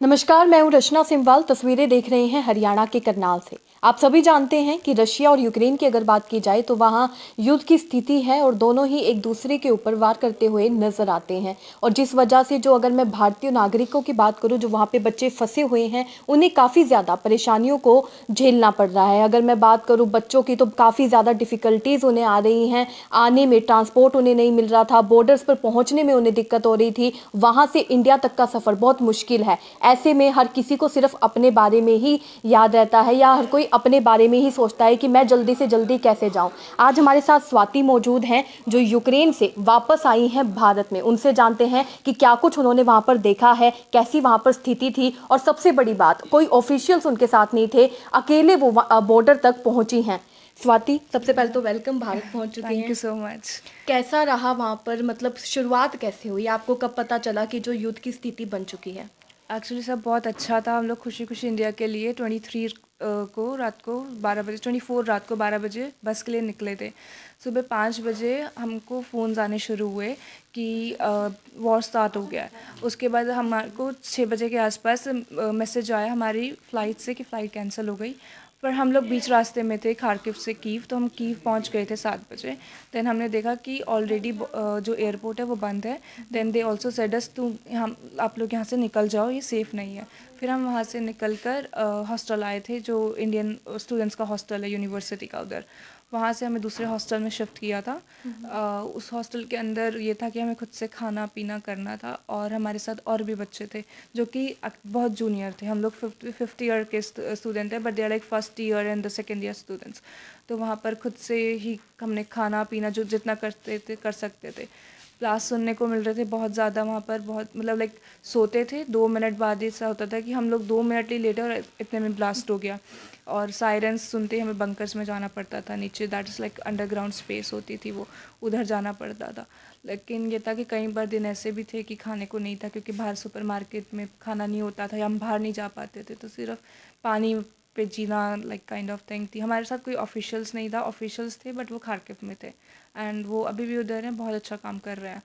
नमस्कार, मैं हूं रचना सिमवाल। तस्वीरें देख रहे हैं हरियाणा के करनाल से। आप सभी जानते हैं कि रशिया और यूक्रेन की अगर बात की जाए तो वहां युद्ध की स्थिति है और दोनों ही एक दूसरे के ऊपर वार करते हुए नजर आते हैं। और जिस वजह से जो अगर मैं भारतीय नागरिकों की बात करूं, जो वहां पे बच्चे फंसे हुए हैं, उन्हें काफ़ी ज़्यादा परेशानियों को झेलना पड़ रहा है। अगर मैं बात करूँ बच्चों की तो काफ़ी ज़्यादा डिफ़िकल्टीज़ उन्हें आ रही हैं। आने में ट्रांसपोर्ट उन्हें नहीं मिल रहा था, बॉर्डर्स पर पहुँचने में उन्हें दिक्कत हो रही थी, वहाँ से इंडिया तक का सफ़र बहुत मुश्किल है। ऐसे में हर किसी को सिर्फ अपने बारे में ही याद रहता है या हर कोई अपने बारे में ही सोचता है कि मैं जल्दी से जल्दी कैसे जाऊं। आज हमारे साथ स्वाति मौजूद हैं जो यूक्रेन से वापस आई हैं भारत में। उनसे जानते हैं कि क्या कुछ उन्होंने वहां पर देखा है, कैसी वहां पर स्थिति थी, और सबसे बड़ी बात, कोई ऑफिशियल्स उनके साथ नहीं थे, अकेले वो बॉर्डर तक पहुंची हैं। स्वाति, सबसे पहले तो वेलकम, भारत पहुंच चुके हैं। Thank you so much. कैसा रहा वहां पर, मतलब शुरुआत कैसे हुई, आपको कब पता चला कि जो युद्ध की स्थिति बन चुकी है? एक्चुअली सब बहुत अच्छा था। हम लोग खुशी खुशी इंडिया के लिए 23 को रात को 12 बजे 24 रात को 12 बजे बस के लिए निकले थे। सुबह 5 बजे हमको फ़ोन्स आने शुरू हुए कि वॉर स्टार्ट हो गया है। उसके बाद हमारे को 6 बजे के आसपास मैसेज आया हमारी फ़्लाइट से कि फ़्लाइट कैंसिल हो गई। पर हम लोग बीच रास्ते में थे, खार्किव से कीव, तो हम कीव पहुंच गए थे 7 बजे। देन हमने देखा कि ऑलरेडी जो एयरपोर्ट है वो बंद है। Then they also said us to हम आप लोग यहाँ से निकल जाओ, ये सेफ़ नहीं है। फिर हम वहाँ से निकल कर हॉस्टल आए थे, जो इंडियन स्टूडेंट्स का हॉस्टल है यूनिवर्सिटी का उधर। वहाँ से हमें दूसरे हॉस्टल में शिफ्ट किया था। उस हॉस्टल के अंदर ये था कि हमें खुद से खाना पीना करना था, और हमारे साथ और भी बच्चे थे जो कि बहुत जूनियर थे। हम लोग 50 ईयर के स्टूडेंट हैं, but they are like first year and the second year students. तो वहाँ पर खुद से ही हमने खाना पीना जो जितना करते थे कर सकते थे। ब्लास्ट सुनने को मिल रहे थे बहुत ज़्यादा वहाँ पर, बहुत मतलब लाइक सोते थे 2 मिनट बाद ऐसा होता था कि हम लोग 2 मिनट ही लेटे और इतने में ब्लास्ट हो गया। और सायरन्स सुनते ही हमें बंकर्स में जाना पड़ता था नीचे, that is like underground space होती थी वो, उधर जाना पड़ता था। लेकिन ये था कि कई बार दिन ऐसे भी थे कि खाने को नहीं था, क्योंकि बाहर सुपरमार्केट में खाना नहीं होता था या हम बाहर नहीं जा पाते थे, तो सिर्फ पानी पे जीना लाइक काइंड ऑफ थिंग थी। हमारे साथ कोई ऑफिशियल्स नहीं था, ऑफिशियल्स थे बट वो खार्किव में थे एंड वो अभी भी उधर हैं, बहुत अच्छा काम कर रहे हैं।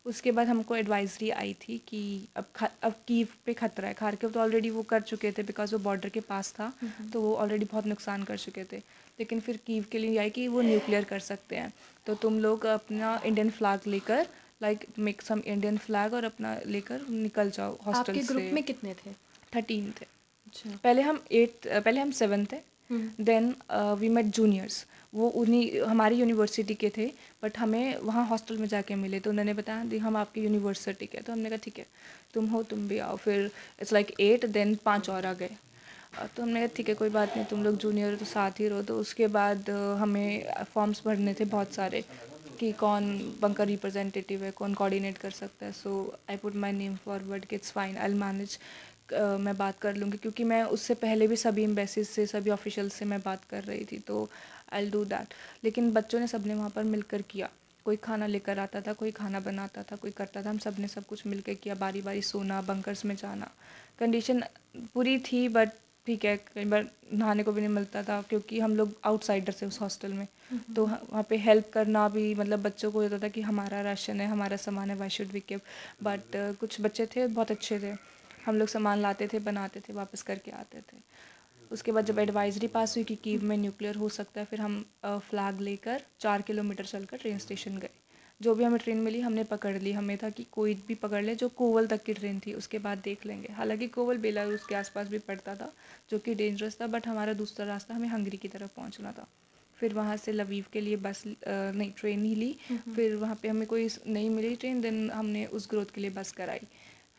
उसके बाद हमको एडवाइजरी आई थी कि अब कीव पे खतरा है। खार्किव तो ऑलरेडी वो कर चुके थे बिकॉज वो बॉर्डर के पास था, तो वो ऑलरेडी बहुत नुकसान कर चुके थे। लेकिन फिर कीव के लिए आई कि वो न्यूक्लियर कर सकते हैं, तो तुम लोग अपना इंडियन फ्लैग लेकर, like make some Indian flag और अपना लेकर निकल जाओ हॉस्टल आपके से। ग्रुप में कितने थे? 13 थे। अच्छा। पहले हम 7 थे। देन वी मेट जूनियर्स, वो उन्हीं हमारी यूनिवर्सिटी के थे, बट हमें वहाँ हॉस्टल में जाके मिले, तो उन्होंने बताया दी हम आपकी यूनिवर्सिटी के, तो हमने कहा ठीक है तुम हो, तुम भी आओ। फिर इट्स लाइक 8, देन 5 और आ गए। तो हमने कहा ठीक है कोई बात नहीं, तुम लोग जूनियर हो तो साथ ही रहो। तो उसके बाद हमें फॉर्म्स भरने थे बहुत सारे कि कौन बंकर रिप्रेजेंटेटिव है, कौन कोऑर्डिनेट कर सकता है। So I put my name forward कि it's fine, I will manage, मैं बात कर लूँगी, क्योंकि मैं उससे पहले भी सभी एम्बेसीज से, सभी ऑफिशियल से मैं बात कर रही थी, तो आई विल डू दैट। लेकिन बच्चों ने सब ने वहाँ पर मिलकर किया। कोई खाना लेकर आता था, कोई खाना बनाता था, कोई करता था, हम सब ने सब कुछ मिलकर किया। बारी बारी सोना, बंकर्स में जाना, कंडीशन पूरी थी, बट ठीक है कई बार नहाने को भी नहीं मिलता था क्योंकि हम लोग आउटसाइडर थे उस हॉस्टल में। तो वहाँ पे हेल्प करना भी, मतलब बच्चों को होता था कि हमारा राशन है, हमारा सामान है, why should we give. But कुछ बच्चे थे बहुत अच्छे थे, हम लोग सामान लाते थे, बनाते थे, वापस करके आते थे। उसके बाद जब एडवाइजरी पास हुई कि कीव में न्यूक्लियर हो सकता है, फिर हम फ्लैग लेकर 4 किलोमीटर चलकर ट्रेन स्टेशन गए। जो भी हमें ट्रेन मिली हमने पकड़ ली। हमें था कि कोई भी पकड़ ले, जो कोवल तक की ट्रेन थी उसके बाद देख लेंगे। हालांकि कोवल बेलारूस के आसपास भी पड़ता था, जो कि डेंजरस था, बट हमारा दूसरा रास्ता हमें हंगरी की तरफ पहुंचना था। फिर वहाँ से लवीव के लिए नहीं ट्रेन ही ली। फिर वहाँ पे हमें कोई नहीं मिली ट्रेन, देन हमने उस ग्रोथ के लिए बस कराई।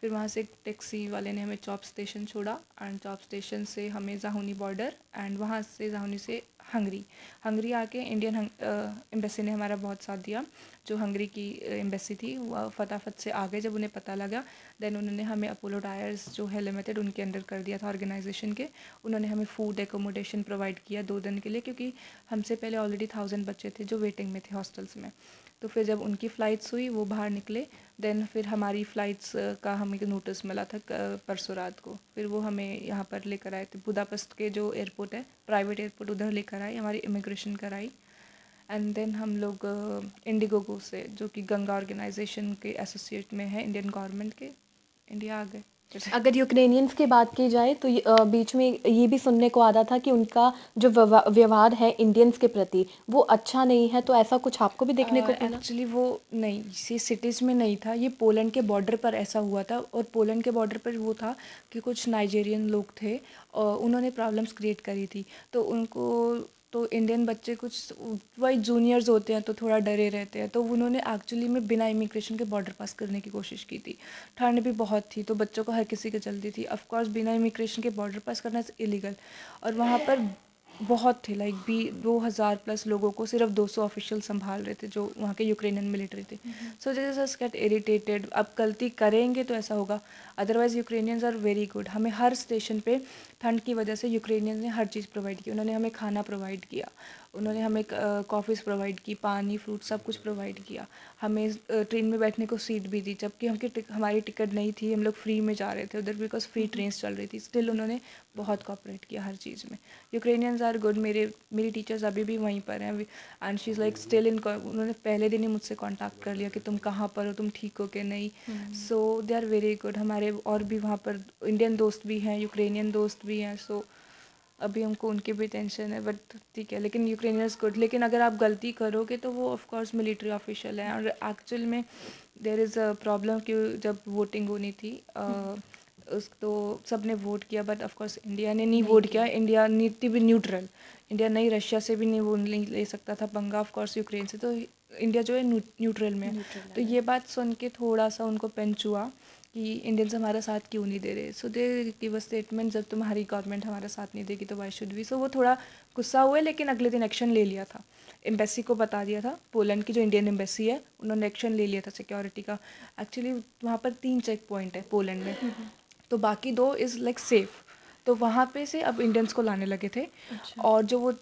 फिर वहाँ से टैक्सी वाले ने हमें चॉप स्टेशन छोड़ा, एंड चॉप स्टेशन से हमें जाहुनी बॉर्डर, एंड वहाँ से जाहुनी से हंगरी। हंगरी आके इंडियन एम्बेसी ने हमारा बहुत साथ दिया। जो हंगरी की एम्बेसी थी वह फटाफट से आ गए जब उन्हें पता लगा। देन उन्होंने हमें अपोलो टायर्स जो है लिमिटेड, उनके अंडर कर दिया था ऑर्गेनाइजेशन के। उन्होंने हमें फूड एकोमोडेशन प्रोवाइड किया 2 दिन के लिए, क्योंकि हमसे पहले ऑलरेडी 1000 बच्चे थे जो वेटिंग में थे हॉस्टल्स में। तो फिर जब उनकी फ़्लाइट्स हुई, वो बाहर निकले, देन फिर हमारी फ़्लाइट्स का हमें नोटिस मिला था परसों रात को। फिर वो हमें यहाँ पर लेकर आए थे, बुदापेस्ट के जो एयरपोर्ट है, प्राइवेट एयरपोर्ट, उधर लेकर आए, हमारी इमिग्रेशन कराई। एंड देन हम लोग इंडिगोगो से, जो कि गंगा ऑर्गेनाइजेशन के एसोसिएट में है इंडियन गवर्नमेंट के, इंडिया आ गए। अगर यूक्रेनियंस की बात की जाए तो बीच में ये भी सुनने को आ रहा था कि उनका जो व्यवहार है इंडियंस के प्रति वो अच्छा नहीं है, तो ऐसा कुछ आपको भी देखने को मिला? एक्चुअली वो नहीं, ये सिटीज़ में नहीं था, ये पोलैंड के बॉर्डर पर ऐसा हुआ था। और पोलैंड के बॉर्डर पर वो था कि कुछ नाइजेरियन लोग थे और उन्होंने प्रॉब्लम्स क्रिएट करी थी। तो उनको, तो इंडियन बच्चे कुछ वही जूनियर्स होते हैं तो थोड़ा डरे रहते हैं, तो उन्होंने एक्चुअली में बिना इमिग्रेशन के बॉर्डर पास करने की कोशिश की थी। ठंड भी बहुत थी तो बच्चों को हर किसी के चलती थी। ऑफ कोर्स बिना इमिग्रेशन के बॉर्डर पास करना इज़ इलीगल। और वहाँ पर बहुत थे, लाइक 2000 प्लस लोगों को सिर्फ 200 ऑफिशियल संभाल रहे थे जो वहाँ के यूक्रेनियन मिलिट्री थे। सो जस्ट गेट इरिटेटेड, अब गलती करेंगे तो ऐसा होगा। Otherwise Ukrainians are very good. हमें हर स्टेशन पे ठंड की वजह से यूक्रेनियंस ने हर चीज़ प्रोवाइड की। उन्होंने हमें खाना प्रोवाइड किया, उन्होंने हमें कॉफ़ीज़ प्रोवाइड की, पानी, फ्रूट सब कुछ प्रोवाइड किया। हमें ट्रेन में बैठने को सीट भी दी, जबकि हमारी टिकट नहीं थी, हम लोग फ्री में जा रहे थे उधर बिकॉज फ्री ट्रेन्स चल रही थी। स्टिल उन्होंने बहुत कोऑपरेट किया हर चीज़ में। Ukrainians are good. मेरी टीचर्स अभी भी वहीं पर हैं and she is like still in. उन्होंने पहले दिन ही मुझसे कांटेक्ट कर लिया कि तुम कहाँ पर हो, तुम ठीक हो कि नहीं। सो दे आर वेरी गुड। हमारे और भी वहाँ पर इंडियन दोस्त भी हैं, यूक्रेनियन दोस्त भी हैं। सो अभी हमको उनकी भी टेंशन है, बट ठीक है। लेकिन यूक्रेनियंस गुड। लेकिन अगर आप गलती करोगे तो वो ऑफ कोर्स मिलिट्री ऑफिशियल हैं। और एक्चुअल में देयर इज़ अ प्रॉब्लम कि जब वोटिंग होनी थी उस तो सब ने वोट किया, बट ऑफ कोर्स इंडिया ने नहीं वोट किया। इंडिया नीति भी न्यूट्रल। इंडिया नहीं रशिया से भी नहीं वो नहीं ले सकता था पंगा, ऑफ कोर्स यूक्रेन से। तो इंडिया जो है न्यूट्रल में है। तो ये बात सुन के थोड़ा सा उनको पेंच हुआ कि इंडियंस हमारा साथ क्यों नहीं दे रहे। सो दे गिव अ स्टेटमेंट, जब तुम्हारी गवर्नमेंट हमारा साथ नहीं देगी तो वाई शुड वी। सो वो थोड़ा गुस्सा हुए, लेकिन अगले दिन एक्शन ले लिया था। एम्बेसी को बता दिया था, पोलैंड की जो इंडियन एम्बेसी है उन्होंने एक्शन ले लिया था सिक्योरिटी का। एक्चुअली वहाँ पर 3 चेक पॉइंट है पोलैंड में, तो बाकी 2 इज़ लाइक सेफ़। तो वहाँ पे से अब इंडियंस को लाने लगे थे। अच्छा। और जो वो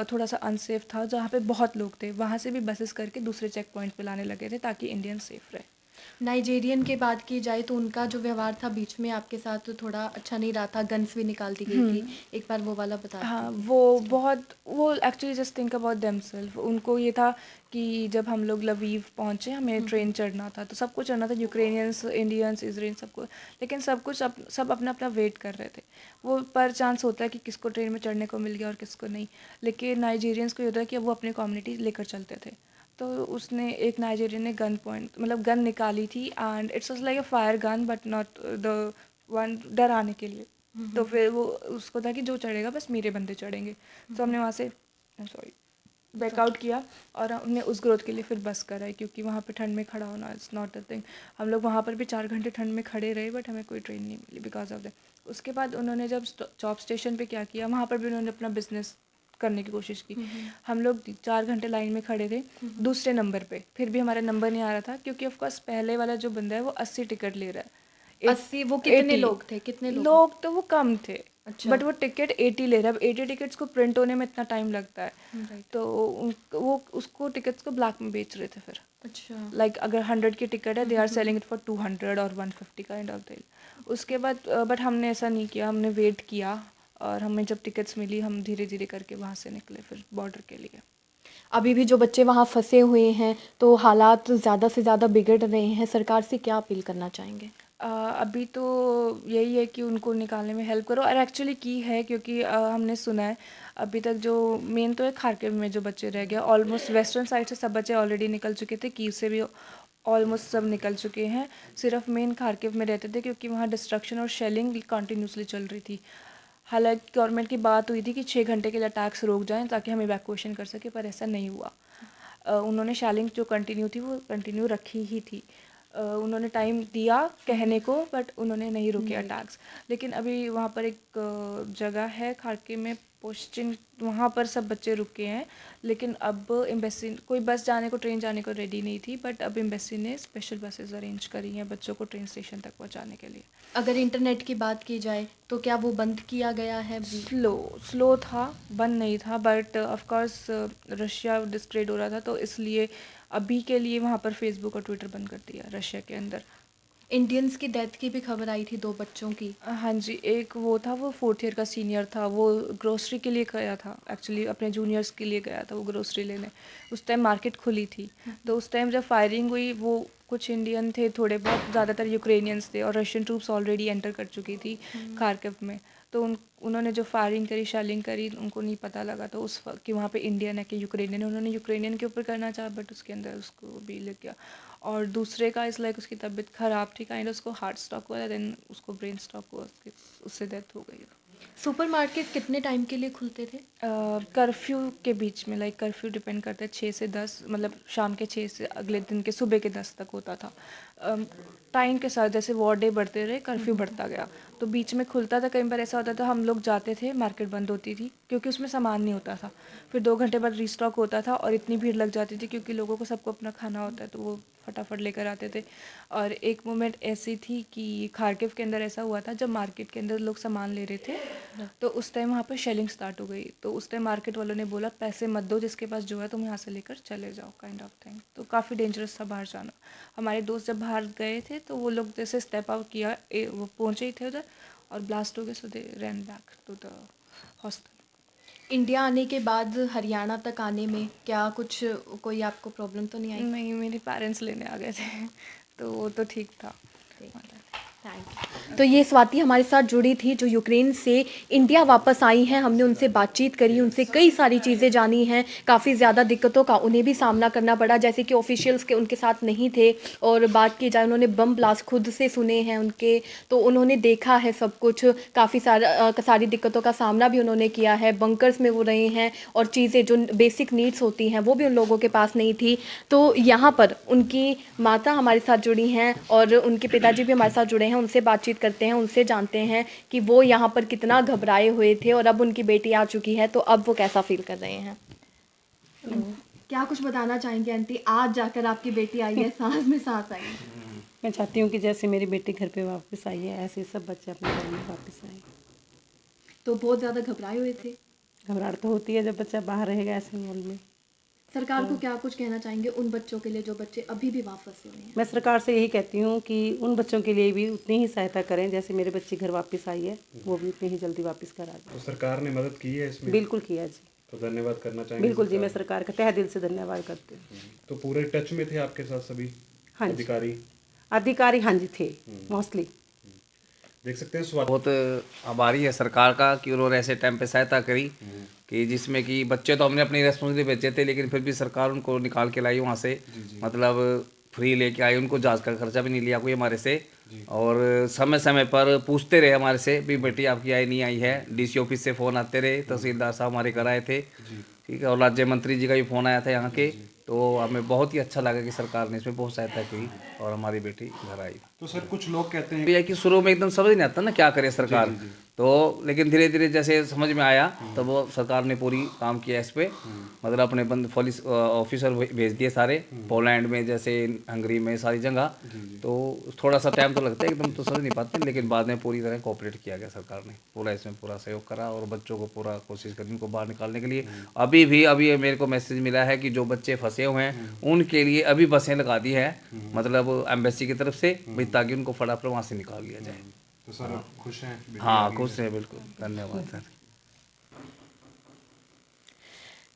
थोड़ा सा अनसेफ था जहाँ पे बहुत लोग थे, वहाँ से भी बसेस करके दूसरे चेक पॉइंट पे लाने लगे थे ताकि इंडियन सेफ रहे। नाइजेरियन की बात की जाए तो उनका जो व्यवहार था बीच में आपके साथ तो थोड़ा अच्छा नहीं रहा था, गन्स भी निकाल दी गई थी। एक बार वो वाला बता हाँ, दीजिए। वो actually just think about themselves. उनको ये था कि जब हम लोग लवीव पहुँचे, हमें ट्रेन चढ़ना था, तो सबको चढ़ना था, यूक्रेनियंस, इंडियंस, इजराइल सबको। लेकिन सब अपना अपना वेट कर रहे थे। वो पर चांस होता है कि किसको ट्रेन में चढ़ने को मिल गया और किसको नहीं। लेकिन नाइजीरियंस को ये होता है कि वो अपनी कम्युनिटी लेकर चलते थे। तो उसने एक नाइजीरियन ने गन निकाली थी and it's like a fire gun but not the one, डराने के लिए। तो फिर वो उसको था कि जो चढ़ेगा बस मेरे बंदे चढ़ेंगे। तो हमने वहाँ से सॉरी बैकआउट किया और हमने उस ग्रोथ के लिए फिर बस कराई, क्योंकि वहाँ पे ठंड में खड़ा होना इट्स नॉट अ थिंग। हम लोग वहाँ पर भी 4 घंटे ठंड में खड़े रहे, बट हमें कोई ट्रेन नहीं मिली बिकॉज ऑफ दैट। उसके बाद उन्होंने जब जॉब स्टेशन पे क्या किया, वहाँ पर भी उन्होंने अपना बिजनेस करने की कोशिश की। हम लोग 4 घंटे लाइन में खड़े थे दूसरे नंबर पे, फिर भी हमारा नंबर नहीं आ रहा था, क्योंकि ऑफकोर्स पहले वाला जो बंदा है वो 80 टिकट ले रहा है। 80? वो कितने 80 लोग थे, कितने लोग तो वो कम थे, अच्छा। बट वो टिकट 80 ले रहा है। अब 80 टिकट्स को प्रिंट होने में इतना टाइम लगता है। राइट। तो वो उसको टिकट्स को ब्लैक में बेच रहे थे फिर। अच्छा। लाइक अगर 100 की टिकट है, they are selling it for 200 और 150 काइंड ऑफ थिंग। उसके बाद बट हमने ऐसा नहीं किया, हमने वेट किया और हमें जब टिकट्स मिली हम धीरे धीरे करके वहाँ से निकले फिर बॉर्डर के लिए। अभी भी जो बच्चे वहाँ फंसे हुए हैं तो हालात ज़्यादा से ज़्यादा बिगड़ रहे हैं, सरकार से क्या अपील करना चाहेंगे? अभी तो यही है कि उनको निकालने में हेल्प करो, और एक्चुअली की है, क्योंकि हमने सुना है अभी तक जो मेन तो है खार्किव में जो बच्चे रह गए, ऑलमोस्ट वेस्टर्न साइड से सब बच्चे ऑलरेडी निकल चुके थे, कीव से भी ऑलमोस्ट सब निकल चुके हैं। सिर्फ मेन खार्किव में रहते थे क्योंकि वहाँ डिस्ट्रक्शन और शेलिंग कंटिन्यूसली चल रही थी। हालांकि गवर्नमेंट की बात हुई थी कि 6 घंटे के लिए अटैक्स रोक जाएं ताकि हम इवैक्यूएशन कर सके, पर ऐसा नहीं हुआ। उन्होंने शेलिंग जो कंटिन्यू थी वो कंटिन्यू रखी ही थी। उन्होंने टाइम दिया कहने को, बट उन्होंने नहीं रोके अटैक्स। लेकिन अभी वहाँ पर एक जगह है खार्किव में, पोस्टिंग, वहाँ पर सब बच्चे रुके हैं। लेकिन अब एम्बेसी कोई बस जाने को, ट्रेन जाने को रेडी नहीं थी, बट अब एम्बेसी ने स्पेशल बसेस अरेंज करी हैं बच्चों को ट्रेन स्टेशन तक पहुँचाने के लिए। अगर इंटरनेट की बात की जाए तो क्या वो बंद किया गया है? स्लो था, बंद नहीं था, बट ऑफ कोर्स रशिया डिस्ट्रेड हो रहा था, तो इसलिए अभी के लिए वहाँ पर फेसबुक और ट्विटर बंद कर दिया रशिया के अंदर। इंडियंस की डेथ की भी खबर आई थी 2 बच्चों की। हाँ जी, एक वो था, वो 4th ईयर का सीनियर था, वो ग्रोसरी के लिए गया था, एक्चुअली अपने जूनियर्स के लिए गया था वो ग्रोसरी लेने। उस टाइम मार्केट खुली थी, तो उस टाइम जब फायरिंग हुई, वो कुछ इंडियन थे थोड़े बहुत, ज़्यादातर यूक्रेनियंस थे, और रशियन ट्रूप्स ऑलरेडी एंटर कर चुकी थी खार्किव में। तो उन्होंने जो फायरिंग करी, शेलिंग करी, उनको नहीं पता लगा तो कि वहाँ पे इंडियन है कि यूक्रेनियन है। उन्होंने यूक्रेनियन के ऊपर करना चाहा, बट उसके अंदर उसको भी लग गया। और दूसरे का इस लाइक उसकी तबीयत ख़राब थी, काइंड उसको हार्ट स्ट्रोक हुआ, देन उसको ब्रेन स्ट्रोक हुआ, उससे डेथ हो गई। सुपरमार्केट कितने टाइम के लिए खुलते थे? कर्फ्यू के बीच में, लाइक कर्फ्यू डिपेंड करता है 6 से 10, मतलब शाम के 6 से अगले दिन के सुबह के 10 तक होता था। टाइम के साथ जैसे वॉर डे बढ़ते रहे, कर्फ्यू बढ़ता गया, तो बीच में खुलता था। कई बार ऐसा होता था हम लोग जाते थे, मार्केट बंद होती थी क्योंकि उसमें सामान नहीं होता था, फिर 2 घंटे बाद रीस्टॉक होता था, और इतनी भीड़ लग जाती थी क्योंकि लोगों को सबको अपना खाना होता है, तो वो फटाफट लेकर आते थे। और एक मोमेंट ऐसी थी कि खार्किव के अंदर ऐसा हुआ था, जब मार्केट के अंदर लोग सामान ले रहे थे, तो उस टाइम वहाँ पर शेलिंग स्टार्ट हो गई। तो उस टाइम मार्केट वालों ने बोला पैसे मत दो, जिसके पास जो है तुम यहाँ से लेकर चले जाओ, काइंड ऑफ थिंग। तो काफ़ी डेंजरस था बाहर जाना। हमारे दोस्त जब बाहर गए थे तो वो लोग जैसे स्टेप आउट किया, वो पहुँचे ही थे उधर और ब्लास्ट हो गए, so they ran back to the hostel. India आने के बाद हरियाणा तक आने में क्या कुछ कोई आपको प्रॉब्लम तो नहीं आई? नहीं, मेरे पेरेंट्स लेने आ गए थे तो वो तो ठीक था। तो ये स्वाति हमारे साथ जुड़ी थी जो यूक्रेन से इंडिया वापस आई हैं। हमने उनसे बातचीत करी, उनसे कई सारी चीज़ें जानी हैं। काफ़ी ज़्यादा दिक्कतों का उन्हें भी सामना करना पड़ा, जैसे कि ऑफिशियल्स के उनके साथ नहीं थे। और बात की जाए, उन्होंने बम ब्लास्ट खुद से सुने हैं उनके, तो उन्होंने देखा है सब कुछ। काफ़ी सारी दिक्कतों का सामना भी उन्होंने किया है। बंकर्स में वो रहे हैं, और चीज़ें जो बेसिक नीड्स होती हैं वो भी उन लोगों के पास नहीं थी। तो यहाँ पर उनकी माता हमारे साथ जुड़ी हैं और उनके पिताजी भी हमारे साथ जुड़े हैं। उनसे बातचीत करते हैं, उनसे जानते हैं कि वो यहाँ पर कितना घबराए हुए थे, और अब उनकी बेटी आ चुकी है तो अब वो कैसा फील कर रहे हैं। क्या कुछ बताना चाहेंगे आंटी, आज जाकर आपकी बेटी आई है, सांस में सांस आई है? मैं चाहती हूँ कि जैसे मेरी बेटी घर पे वापस आई है, ऐसे सब बच्चे अपने घर में वापस आए। तो बहुत ज़्यादा घबराए हुए थे। घबराहट तो होती है जब बच्चा बाहर रहेगा ऐसे माहौल में। सरकार को क्या कुछ कहना चाहेंगे उन बच्चों के लिए जो बच्चे अभी भी वापस हुए हैं? मैं सरकार से यही कहती हूँ कि उन बच्चों के लिए भी उतनी ही सहायता करें, जैसे मेरे बच्ची घर वापस आई है, वो भी उतनी ही जल्दी वापस करा दें। तो सरकार ने मदद की है इसमें? बिल्कुल किया जी, तो धन्यवाद करना चाहेंगे बिल्कुल जी, मैं सरकार सरकार का तहे दिल से धन्यवाद करती हूँ। तो पूरे टच में थे आपके साथ सभी हाँ जी, अधिकारी? हाँ जी थे मोस्टली। देख सकते हैं स्वाति बहुत आभारी है सरकार का कि उन्होंने ऐसे टाइम पे सहायता करी कि जिसमें कि बच्चे तो हमने अपनी रेस्पॉन्सिबिलिटी भेजे थे, लेकिन फिर भी सरकार उनको निकाल के लाई वहाँ से, मतलब फ्री लेके आई, उनको जहाज का खर्चा भी नहीं लिया कोई हमारे से, और समय समय पर पूछते रहे हमारे से भी बेटी आपकी आई नहीं आई है। डीसी ऑफिस से फ़ोन आते रहे, तहसीलदार साहब हमारे घर आए थे, ठीक है, और राज्य मंत्री जी का भी फ़ोन आया था यहाँ के। तो हमें बहुत ही अच्छा लगा कि सरकार ने इसमें बहुत सहायता की और हमारी बेटी घर आई। तो सर कुछ लोग कहते हैं ये है कि शुरू में एकदम समझ नहीं आता ना क्या करे सरकार, तो लेकिन धीरे धीरे जैसे समझ में आया तो वो सरकार ने पूरी काम किया इस पे, मतलब अपने बंद पुलिस ऑफिसर भेज दिए सारे, पोलैंड में जैसे हंगरी में सारी जगह। तो थोड़ा सा टाइम तो लगता है, एकदम तो समझ नहीं पाते, लेकिन बाद में पूरी तरह कोऑपरेट किया गया, सरकार ने पूरा इसमें पूरा सहयोग करा और बच्चों को पूरा कोशिश करी उनको बाहर निकालने के लिए। अभी मेरे को मैसेज मिला है कि जो बच्चे फंसे हुए हैं उनके लिए अभी बसें लगा दी है, मतलब एम्बेसी की तरफ से भाई, ताकि उनको फटाफट वहाँ से निकाल लिया जाए। तो सर खुश हैं बेटी हाँ आ गई खुश है? है, बिल्कुल, धन्यवाद सर।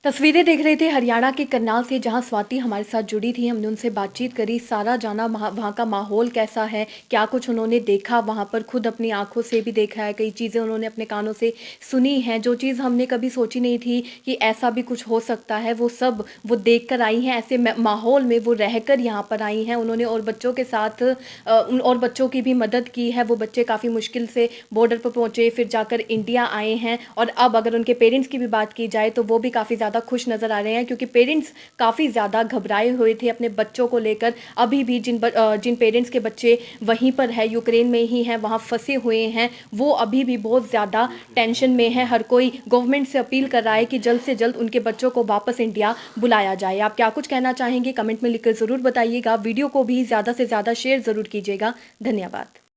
तस्वीरें देख रहे थे हरियाणा के करनाल से, जहां स्वाति हमारे साथ जुड़ी थी। हमने उनसे बातचीत करी, सारा जाना वहाँ का माहौल कैसा है, क्या कुछ उन्होंने देखा वहाँ पर, खुद अपनी आंखों से भी देखा है, कई चीज़ें उन्होंने अपने कानों से सुनी हैं। जो चीज़ हमने कभी सोची नहीं थी कि ऐसा भी कुछ हो सकता है, वो सब वो देख कर आई हैं। ऐसे माहौल में वो रहकर यहाँ पर आई हैं उन्होंने, और बच्चों के साथ और बच्चों की भी मदद की है। वो बच्चे काफ़ी मुश्किल से बॉर्डर पर पहुँचे, फिर जाकर इंडिया आए हैं, और अब अगर उनके पेरेंट्स की भी बात की जाए तो वो भी काफ़ी ज़्यादा खुश नज़र आ रहे हैं, क्योंकि पेरेंट्स काफ़ी ज़्यादा घबराए हुए थे अपने बच्चों को लेकर। अभी भी जिन पेरेंट्स के बच्चे वहीं पर है, यूक्रेन में ही हैं, वहाँ फंसे हुए हैं, वो अभी भी बहुत ज़्यादा टेंशन में है। हर कोई गवर्नमेंट से अपील कर रहा है कि जल्द से जल्द उनके बच्चों को वापस इंडिया बुलाया जाए। आप क्या कुछ कहना चाहेंगे कमेंट में लिखकर ज़रूर बताइएगा। वीडियो को भी ज़्यादा से ज़्यादा शेयर ज़रूर कीजिएगा। धन्यवाद।